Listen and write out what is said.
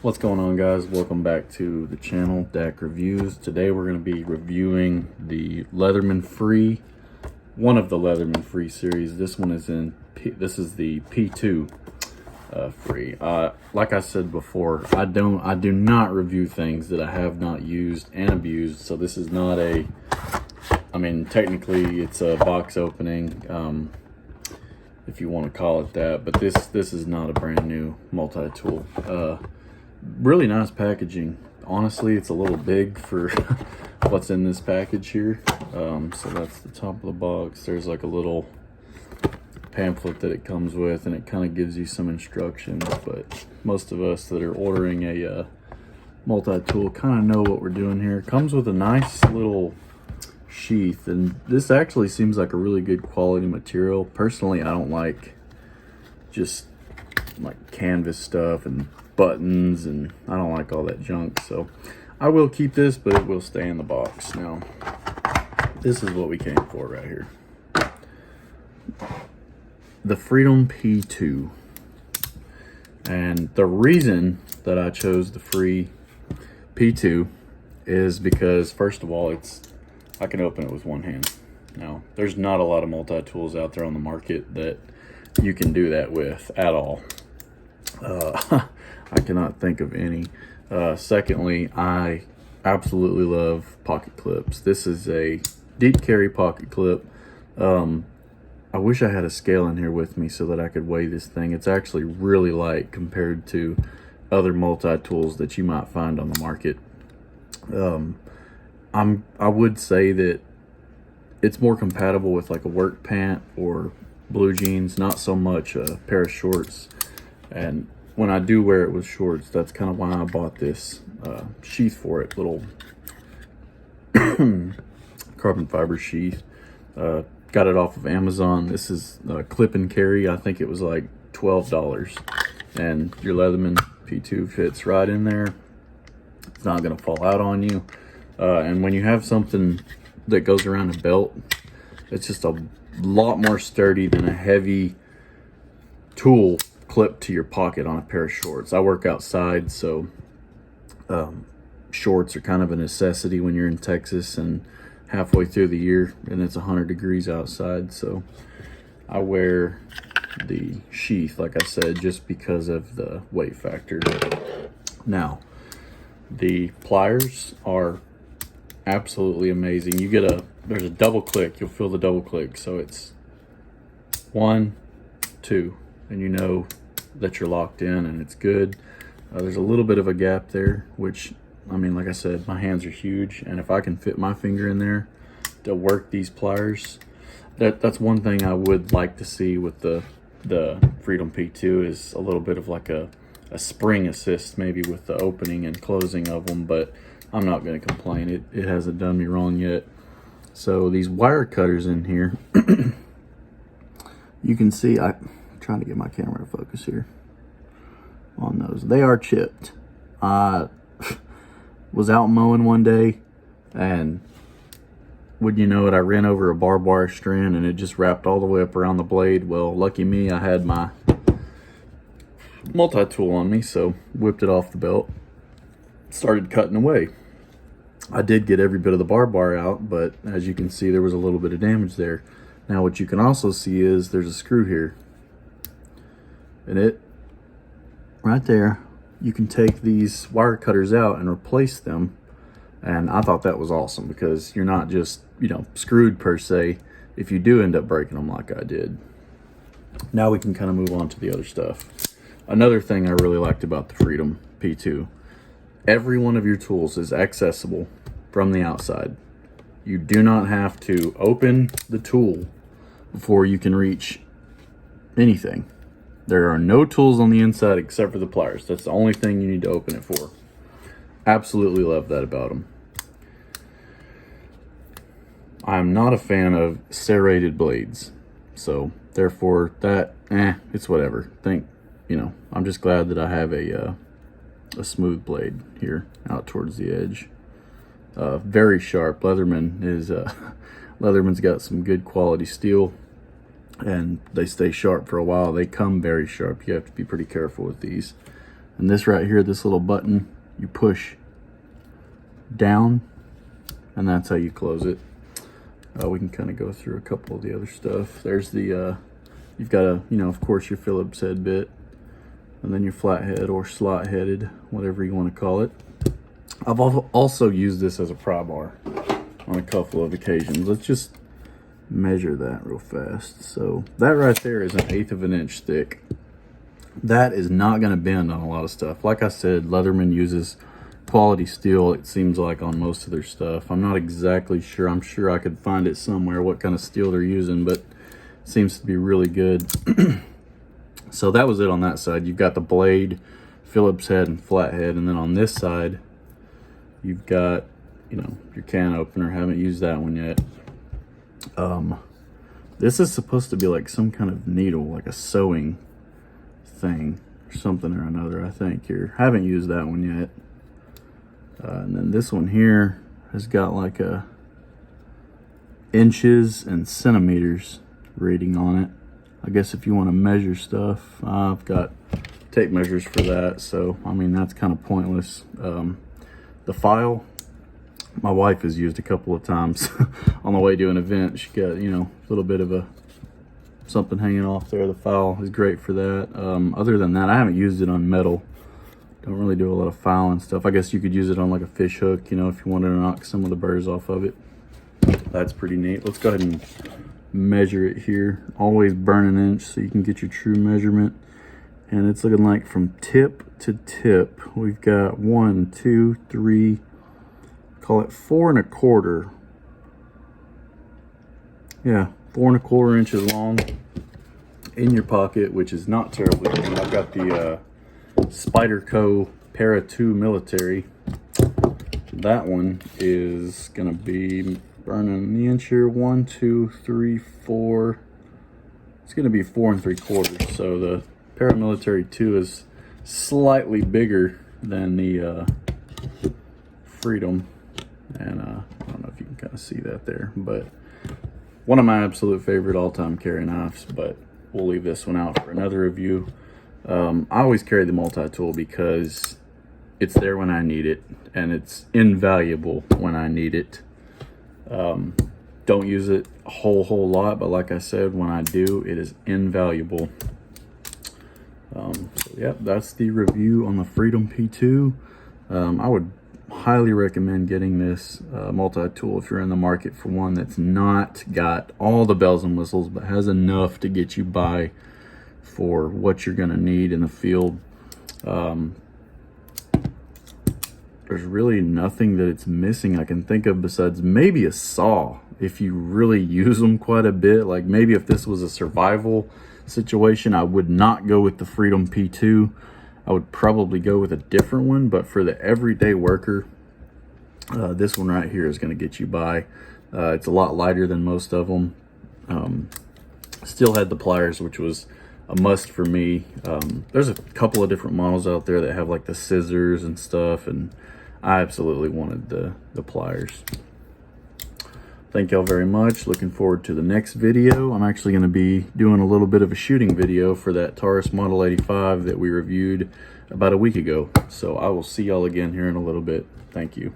What's going on, guys? Welcome back to the channel, DAC Reviews. Today we're going to be reviewing the Leatherman Free, one of the Leatherman Free series. This one is this is the P2 Free. Like I said before, I do not review things that I have not used and abused. So this is not technically it's a box opening, if you want to call it that, but this is not a brand new multi-tool. Really nice packaging. Honestly, it's a little big for what's in this package here. So that's the top of the box. There's like a little pamphlet that it comes with, and it kind of gives you some instructions, but most of us that are ordering a multi-tool kind of know what we're doing here. It comes with a nice little sheath, and this actually seems like a really good quality material. Personally, I don't like just like canvas stuff and buttons, and I don't like all that junk, so I will keep this, but it will stay in the box. Now this is what we came for right here, the Freedom P2. And the reason that I chose the free P2 is because, first of all, I can open it with one hand. Now, there's not a lot of multi-tools out there on the market that you can do that with at all. I cannot think of any. Secondly, I absolutely love pocket clips. This is a deep carry pocket clip. I wish I had a scale in here with me so that I could weigh this thing. It's actually really light compared to other multi-tools that you might find on the market. I would say that it's more compatible with like a work pant or blue jeans, not so much a pair of shorts. And when I do wear it with shorts, that's kind of why I bought this sheath for it, little carbon fiber sheath. Got it off of Amazon. This is clip and carry. I think it was like $12, and your Leatherman P2 fits right in there. It's not gonna fall out on you. And when you have something that goes around a belt, it's just a lot more sturdy than a heavy tool clipped to your pocket on a pair of shorts. I work outside, so shorts are kind of a necessity when you're in Texas and halfway through the year and it's 100 degrees outside. So I wear the sheath, like I said, just because of the weight factor. Now, the pliers are absolutely amazing. You get there's a double click. You'll feel the double click. So it's 1, 2, and you know that you're locked in and it's good. There's a little bit of a gap there, which, like I said, my hands are huge, and if I can fit my finger in there to work these pliers, that's one thing I would like to see with the Freedom P2 is a little bit of like a spring assist, maybe with the opening and closing of them, but I'm not going to complain. It hasn't done me wrong yet. So these wire cutters in here, you can see, I'm trying to get my camera to focus here on those. They are chipped. I was out mowing one day, and would you know it, I ran over a barbed wire strand and it just wrapped all the way up around the blade. Well, lucky me, I had my multi-tool on me, so whipped it off the belt, started cutting away. I did get every bit of the barbed wire out, but as you can see, there was a little bit of damage there. Now what you can also see is there's a screw here, and it right there, you can take these wire cutters out and replace them. And I thought that was awesome, because you're not just, screwed per se if you do end up breaking them like I did. Now we can kind of move on to the other stuff. Another thing I really liked about the Freedom P2, every one of your tools is accessible from the outside. You do not have to open the tool before you can reach anything. There are no tools on the inside except for the pliers. That's the only thing you need to open it for. Absolutely love that about them. I'm not a fan of serrated blades, so therefore that, it's whatever. I'm just glad that I have a smooth blade here out towards the edge. Very sharp. Leatherman's got some good quality steel, and they stay sharp for a while. They come very sharp. You have to be pretty careful with these. And this right here, this little button, you push down, and that's how you close it. We can kind of go through a couple of the other stuff. There's the, you've got a, you know, of course, your Phillips head bit, and then your flathead or slot headed, whatever you want to call it. I've also used this as a pry bar on a couple of occasions. Let's just measure that real fast. So that right there is 1/8 of an inch thick. That is not going to bend on a lot of stuff. Like I said, Leatherman uses quality steel, it seems like, on most of their stuff. I'm not exactly sure. I'm sure I could find it somewhere what kind of steel they're using, but it seems to be really good. So that was it on that side. You've got the blade, Phillips head, and flathead. And then on this side, you've got, you know, your can opener. Haven't used that one yet. This is supposed to be like some kind of needle, like a sewing thing or something or another, I think. Here, haven't used that one yet. And then this one here has got like a inches and centimeters rating on it. I guess if you want to measure stuff, I've got tape measures for that, so I mean that's kind of pointless. The file, my wife has used a couple of times on the way to an event. She got, you know, a little bit of a something hanging off there. The file is great for that. Other than that, I haven't used it on metal. Don't really do a lot of filing stuff. I guess you could use it on like a fish hook, you know, if you wanted to knock some of the burrs off of it. That's pretty neat. Let's go ahead and measure it here. Always burn an inch so you can get your true measurement. And it's looking like from tip to tip, we've got 1, 2, 3, call it 4 1/4. Yeah, 4 1/4 inches long in your pocket, which is not terribly big. I've got the Spyderco Para 2 Military. That one is gonna be burning the inch here. 1, 2, 3, 4. It's gonna be 4 3/4. So the Paramilitary 2 is slightly bigger than the Freedom, and I don't know if you can kind of see that there, but one of my absolute favorite all-time carry knives. But we'll leave this one out for another review. I always carry the multi-tool because it's there when I need it, and it's invaluable when I need it. Don't use it a whole lot, but like I said, when I do, it is invaluable. So yeah, that's the review on the Freedom P2. I would highly recommend getting this multi-tool if you're in the market for one that's not got all the bells and whistles, but has enough to get you by for what you're going to need in the field. There's really nothing that it's missing I can think of besides maybe a saw if you really use them quite a bit. Like maybe if this was a survival situation, I would not go with the Freedom P2. I would probably go with a different one, but for the everyday worker, this one right here is going to get you by. It's a lot lighter than most of them. Still had the pliers, which was a must for me. There's a couple of different models out there that have like the scissors and stuff, and I absolutely wanted the pliers. Thank y'all very much. Looking forward to the next video. I'm actually going to be doing a little bit of a shooting video for that Taurus Model 85 that we reviewed about a week ago. So I will see y'all again here in a little bit. Thank you.